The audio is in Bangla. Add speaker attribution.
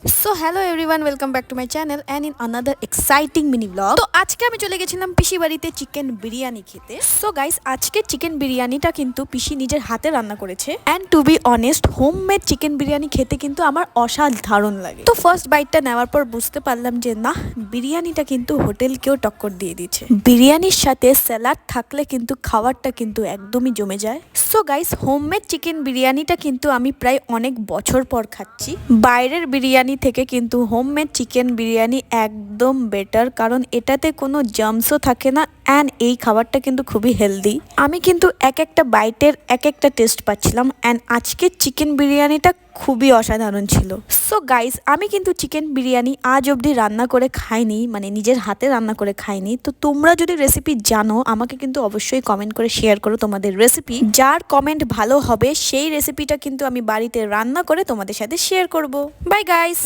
Speaker 1: So hello everyone, welcome back to my channel and in another exciting mini blog. তো আজকে আমি চলে গেছিলাম পিসি বাড়িতে চিকেন বিরিয়ানি খেতে। সো গাইস, আজকে চিকেন বিরিয়ানিটা কিন্তু পিসি নিজের হাতে রান্না করেছে। And to be honest, homemade chicken biryani খেতে কিন্তু আমার অসাধারণ লাগে। তো ফার্স্ট বাইটটা নেওয়ার পর বুঝতে পারলাম যে না, বিরিয়ানিটা কিন্তু হোটেলকেও টক্কর দিয়ে দিচ্ছে। বিরিয়ানির সাথে স্যালাড থাকলে কিন্তু খাবারটা কিন্তু একদমই জমে যায়। সো গাইস, হোমমেড চিকেন বিরিয়ানিটা কিন্তু আমি প্রায় অনেক বছর পর খাচ্ছি। বাইরের বিরিয়ানি থেকে কিন্তু হোমমেড চিকেন বিরিয়ানি একদম বেটার, কারণ এটাতে কোনো জার্মসও থাকে না অ্যান্ড এই খাবারটা কিন্তু খুবই হেলদি। আমি কিন্তু এক একটা বাইটের এক একটা টেস্ট পাচ্ছিলাম অ্যান্ড আজকের চিকেন বিরিয়ানিটা খুবই অসাধারণ ছিল। সো গাইস, আমি কিন্তু চিকেন বিরিয়ানি আজ অবধি রান্না করে খাইনি, মানে নিজের হাতে রান্না করে খাইনি। তো তোমরা যদি রেসিপি জানো আমাকে কিন্তু অবশ্যই কমেন্ট করে শেয়ার করো তোমাদের রেসিপি। যার কমেন্ট ভালো হবে সেই রেসিপিটা কিন্তু আমি বাড়িতে রান্না করে তোমাদের সাথে শেয়ার করব। Bye guys.